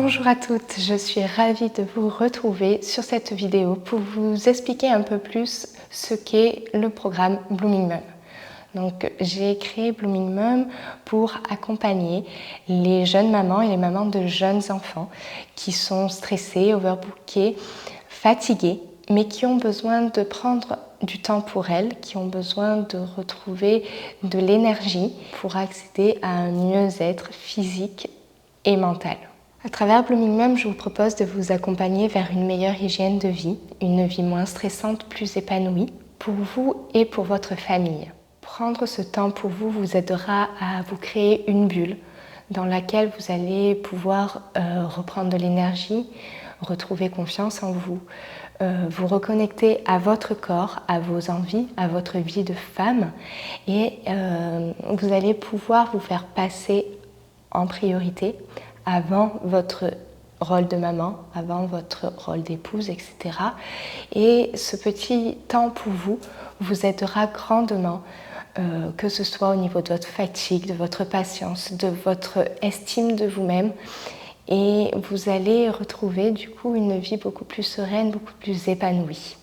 Bonjour à toutes, je suis ravie de vous retrouver sur cette vidéo pour vous expliquer un peu plus ce qu'est le programme Blooming Mum. Donc, j'ai créé Blooming Mum pour accompagner les jeunes mamans et les mamans de jeunes enfants qui sont stressées, overbookées, fatiguées, mais qui ont besoin de prendre du temps pour elles, qui ont besoin de retrouver de l'énergie pour accéder à un mieux-être physique et mental. À travers Blooming Mum, je vous propose de vous accompagner vers une meilleure hygiène de vie, une vie moins stressante, plus épanouie, pour vous et pour votre famille. Prendre ce temps pour vous vous aidera à vous créer une bulle dans laquelle vous allez pouvoir reprendre de l'énergie, retrouver confiance en vous, vous reconnecter à votre corps, à vos envies, à votre vie de femme et vous allez pouvoir vous faire passer en priorité avant votre rôle de maman, avant votre rôle d'épouse, etc. Et ce petit temps pour vous vous aidera grandement, que ce soit au niveau de votre fatigue, de votre patience, de votre estime de vous-même. Et vous allez retrouver du coup une vie beaucoup plus sereine, beaucoup plus épanouie.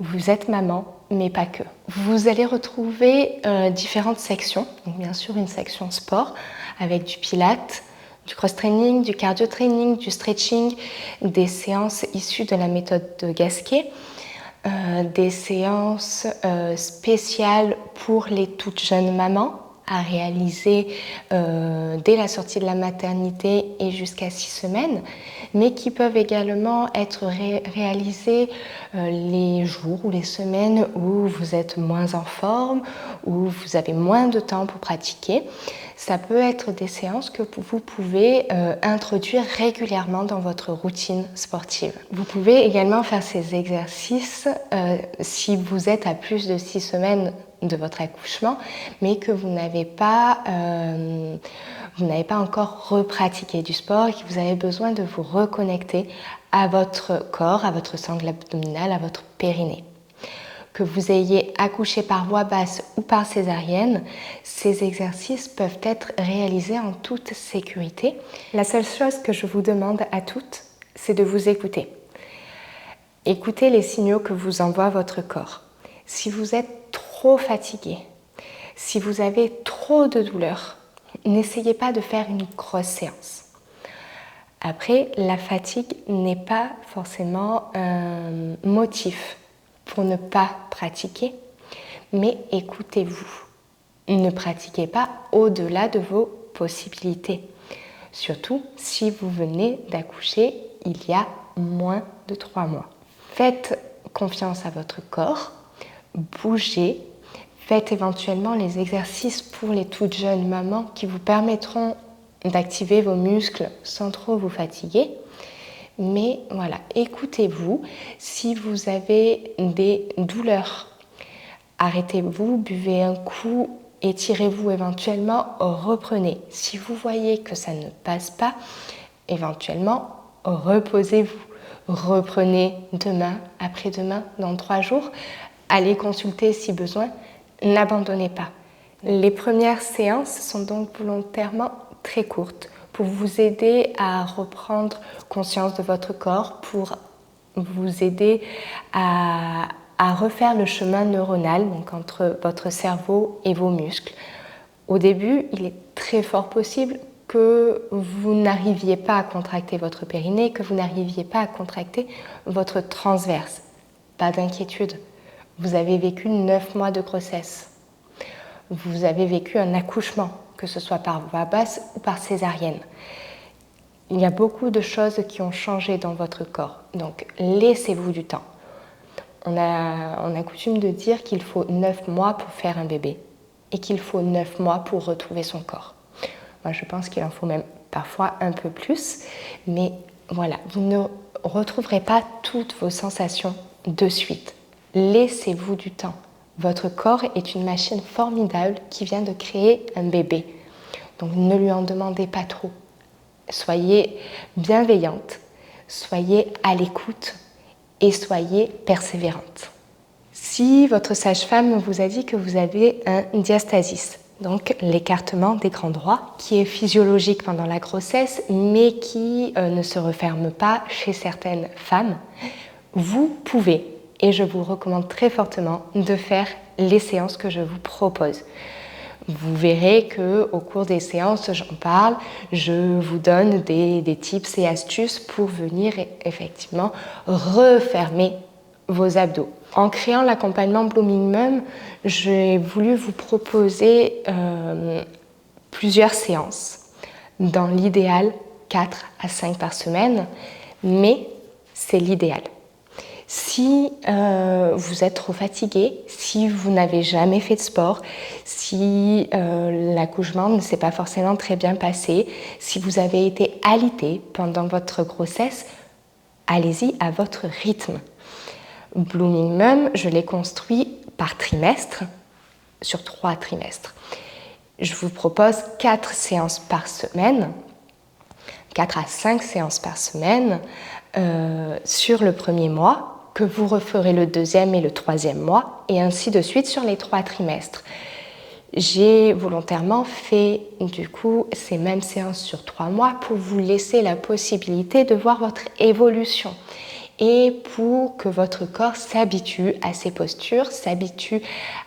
Vous êtes maman, mais pas que. Vous allez retrouver différentes sections. Donc bien sûr une section sport avec du pilates, du cross-training, du cardio-training, du stretching, des séances issues de la méthode de Gasquet, des séances spéciales pour les toutes jeunes mamans à réaliser dès la sortie de la maternité et jusqu'à 6 semaines, mais qui peuvent également être réalisées les jours ou les semaines où vous êtes moins en forme, où vous avez moins de temps pour pratiquer. Ça peut être des séances que vous pouvez introduire régulièrement dans votre routine sportive. Vous pouvez également faire ces exercices si vous êtes à plus de 6 semaines de votre accouchement, mais que vous n'avez pas encore repratiqué du sport et que vous avez besoin de vous reconnecter à votre corps, à votre sangle abdominale, à votre périnée. Que vous ayez accouché par voie basse ou par césarienne, ces exercices peuvent être réalisés en toute sécurité. La seule chose que je vous demande à toutes, c'est de vous écouter. Écoutez les signaux que vous envoie votre corps. Si vous êtes trop fatigué, si vous avez trop de douleur, n'essayez pas de faire une grosse séance. Après, la fatigue n'est pas forcément un motif pour ne pas pratiquer, mais écoutez-vous. Ne pratiquez pas au-delà de vos possibilités. Surtout si vous venez d'accoucher il y a moins de 3 mois. Faites confiance à votre corps, bougez, faites éventuellement les exercices pour les toutes jeunes mamans qui vous permettront d'activer vos muscles sans trop vous fatiguer. Mais voilà, écoutez-vous. Si vous avez des douleurs, arrêtez-vous, buvez un coup, étirez-vous éventuellement, reprenez. Si vous voyez que ça ne passe pas, éventuellement, reposez-vous. Reprenez demain, après-demain, dans 3 jours. Allez consulter si besoin, n'abandonnez pas. Les premières séances sont donc volontairement très courtes pour vous aider à reprendre conscience de votre corps, pour vous aider à refaire le chemin neuronal donc entre votre cerveau et vos muscles. Au début, il est très fort possible que vous n'arriviez pas à contracter votre périnée, que vous n'arriviez pas à contracter votre transverse. Pas d'inquiétude. Vous avez vécu 9 mois de grossesse. Vous avez vécu un accouchement, que ce soit par voie basse ou par césarienne. Il y a beaucoup de choses qui ont changé dans votre corps, donc laissez-vous du temps. On a coutume de dire qu'il faut 9 mois pour faire un bébé et qu'il faut 9 mois pour retrouver son corps. Moi, je pense qu'il en faut même parfois un peu plus, mais voilà, vous ne retrouverez pas toutes vos sensations de suite. Laissez-vous du temps. Votre corps est une machine formidable qui vient de créer un bébé. Donc ne lui en demandez pas trop. Soyez bienveillante, soyez à l'écoute et soyez persévérante. Si votre sage-femme vous a dit que vous avez un diastasis, donc l'écartement des grands droits, qui est physiologique pendant la grossesse, mais qui ne se referme pas chez certaines femmes. Vous pouvez, et je vous recommande très fortement, de faire les séances que je vous propose. Vous verrez qu'au cours des séances, j'en parle, je vous donne des tips et astuces pour venir effectivement refermer vos abdos. En créant l'accompagnement Blooming Mum, j'ai voulu vous proposer plusieurs séances. Dans l'idéal, 4 à 5 par semaine, mais c'est l'idéal. Si vous êtes trop fatigué, si vous n'avez jamais fait de sport, si l'accouchement ne s'est pas forcément très bien passé, si vous avez été alité pendant votre grossesse, allez-y à votre rythme. Blooming Mum, je l'ai construit par trimestre, sur 3 trimestres. Je vous propose 4 séances par semaine, 4 à 5 séances par semaine sur le premier mois, que vous referez le deuxième et le troisième mois, et ainsi de suite sur les 3 trimestres. J'ai volontairement fait du coup ces mêmes séances sur 3 mois pour vous laisser la possibilité de voir votre évolution et pour que votre corps s'habitue à ces postures, s'habitue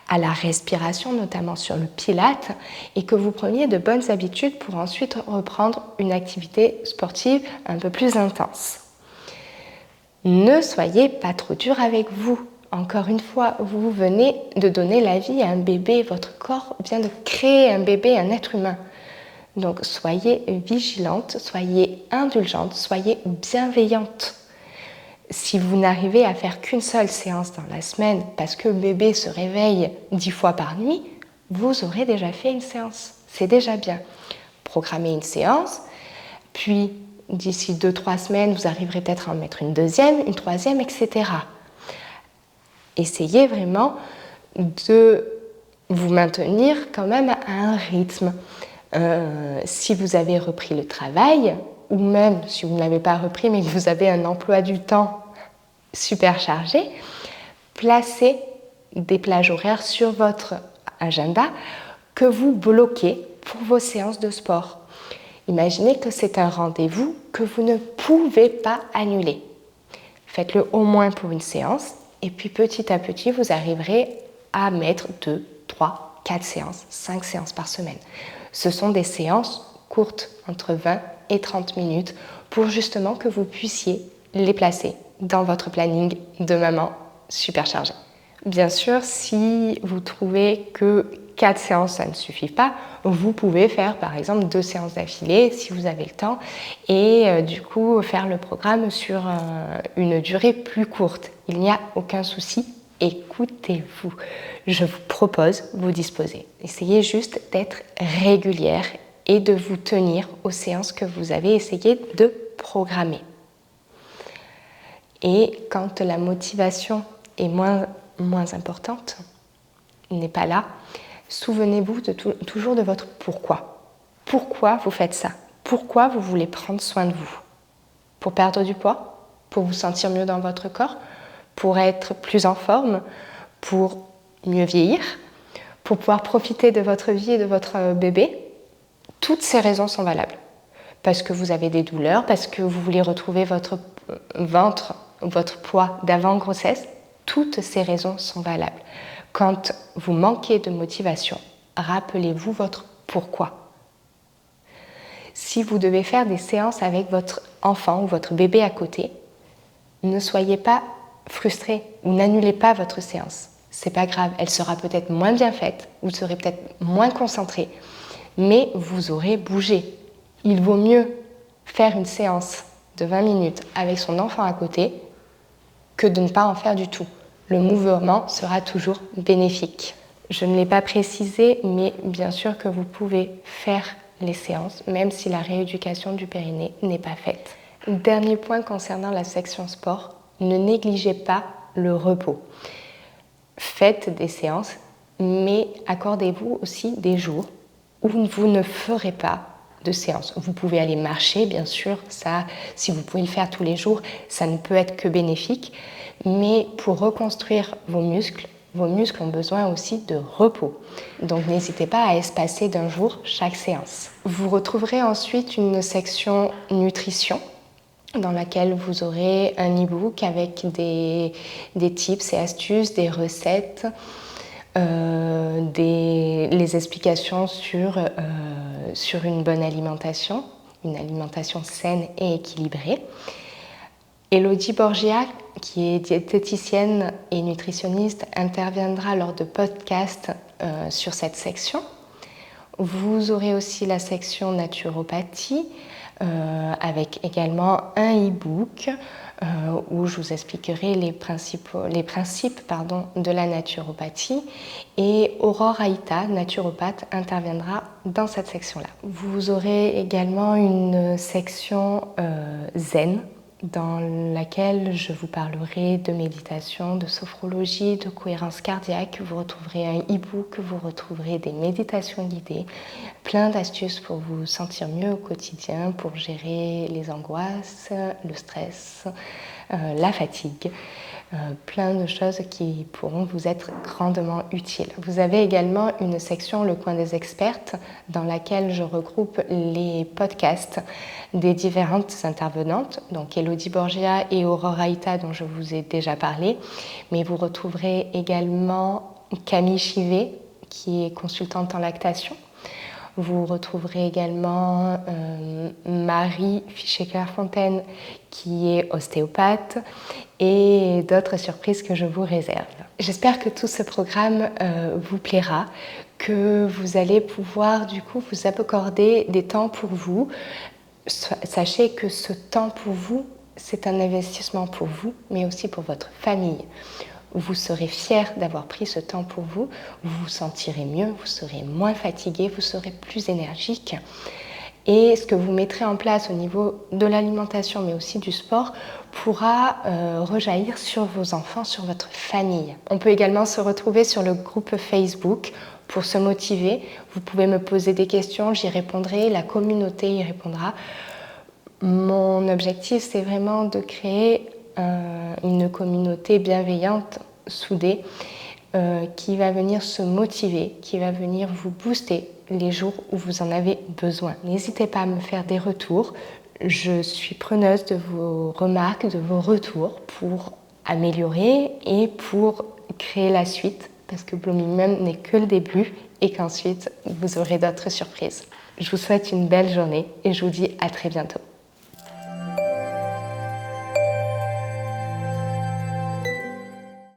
à la respiration, notamment sur le pilate, et que vous preniez de bonnes habitudes pour ensuite reprendre une activité sportive un peu plus intense. Ne soyez pas trop dur avec vous. Encore une fois, vous venez de donner la vie à un bébé, votre corps vient de créer un bébé, un être humain. Donc soyez vigilante, soyez indulgente, soyez bienveillante. Si vous n'arrivez à faire qu'une seule séance dans la semaine parce que le bébé se réveille 10 fois par nuit, vous aurez déjà fait une séance. C'est déjà bien. Programmez une séance, puis d'ici 2-3 semaines, vous arriverez peut-être à en mettre une deuxième, une troisième, etc. Essayez vraiment de vous maintenir quand même à un rythme. Si vous avez repris le travail, ou même si vous n'avez pas repris mais que vous avez un emploi du temps super chargé, placez des plages horaires sur votre agenda que vous bloquez pour vos séances de sport. Imaginez que c'est un rendez-vous que vous ne pouvez pas annuler. Faites-le au moins pour une séance et puis petit à petit, vous arriverez à mettre 2, 3, 4 séances, 5 séances par semaine. Ce sont des séances courtes, entre 20 et 30 minutes, pour justement que vous puissiez les placer dans votre planning de maman super chargée. Bien sûr, si vous trouvez que 4 séances, ça ne suffit pas, vous pouvez faire par exemple 2 séances d'affilée si vous avez le temps et du coup faire le programme sur une durée plus courte. Il n'y a aucun souci, écoutez-vous. Je vous propose, vous disposez. Essayez juste d'être régulière et de vous tenir aux séances que vous avez essayé de programmer. Et quand la motivation est moins importante, n'est pas là, souvenez-vous toujours de votre pourquoi. Pourquoi vous faites ça? Pourquoi vous voulez prendre soin de vous? Pour perdre du poids? Pour vous sentir mieux dans votre corps? Pour être plus en forme? Pour mieux vieillir? Pour pouvoir profiter de votre vie et de votre bébé? Toutes ces raisons sont valables. Parce que vous avez des douleurs, parce que vous voulez retrouver votre ventre, votre poids d'avant grossesse, toutes ces raisons sont valables. Quand vous manquez de motivation, rappelez-vous votre pourquoi. Si vous devez faire des séances avec votre enfant ou votre bébé à côté, ne soyez pas frustré ou n'annulez pas votre séance. C'est pas grave, elle sera peut-être moins bien faite, vous serez peut-être moins concentré, mais vous aurez bougé. Il vaut mieux faire une séance de 20 minutes avec son enfant à côté que de ne pas en faire du tout. Le mouvement sera toujours bénéfique. Je ne l'ai pas précisé, mais bien sûr que vous pouvez faire les séances, même si la rééducation du périnée n'est pas faite. Dernier point concernant la section sport, ne négligez pas le repos. Faites des séances, mais accordez-vous aussi des jours où vous ne ferez pas de séance. Vous pouvez aller marcher, bien sûr, ça, si vous pouvez le faire tous les jours, ça ne peut être que bénéfique. Mais pour reconstruire vos muscles, Vos muscles ont besoin aussi de repos. Donc n'hésitez pas à espacer d'un jour chaque séance. Vous retrouverez ensuite une section nutrition dans laquelle vous aurez un e-book avec des tips et astuces, des recettes, les explications sur une bonne alimentation, une alimentation saine et équilibrée. Elodie Borgia, qui est diététicienne et nutritionniste, interviendra lors de podcasts sur cette section. Vous aurez aussi la section naturopathie avec également un e-book où je vous expliquerai les principes de la naturopathie, et Aurore Aïta, naturopathe, interviendra dans cette section-là. Vous aurez également une section zen dans laquelle je vous parlerai de méditation, de sophrologie, de cohérence cardiaque. Vous retrouverez un e-book, vous retrouverez des méditations guidées, plein d'astuces pour vous sentir mieux au quotidien, pour gérer les angoisses, le stress, la fatigue. Plein de choses qui pourront vous être grandement utiles. Vous avez également une section Le Coin des Expertes dans laquelle je regroupe les podcasts des différentes intervenantes, donc Elodie Borgia et Aurore Aïta dont je vous ai déjà parlé, mais vous retrouverez également Camille Chivet qui est consultante en lactation. Vous retrouverez également Marie Fichet-Clairefontaine qui est ostéopathe, et d'autres surprises que je vous réserve. J'espère que tout ce programme vous plaira, que vous allez pouvoir du coup vous accorder des temps pour vous. Sachez que ce temps pour vous, c'est un investissement pour vous, mais aussi pour votre famille. Vous serez fiers d'avoir pris ce temps pour vous, vous vous sentirez mieux, vous serez moins fatigué, vous serez plus énergique. Et ce que vous mettrez en place au niveau de l'alimentation, mais aussi du sport, pourra rejaillir sur vos enfants, sur votre famille. On peut également se retrouver sur le groupe Facebook pour se motiver. Vous pouvez me poser des questions, j'y répondrai, la communauté y répondra. Mon objectif, c'est vraiment de créer une communauté bienveillante, soudée, qui va venir se motiver, qui va venir vous booster les jours où vous en avez besoin. N'hésitez pas à me faire des retours. Je suis preneuse de vos remarques, de vos retours pour améliorer et pour créer la suite, parce que Blooming Mum n'est que le début et qu'ensuite vous aurez d'autres surprises. Je vous souhaite une belle journée et je vous dis à très bientôt.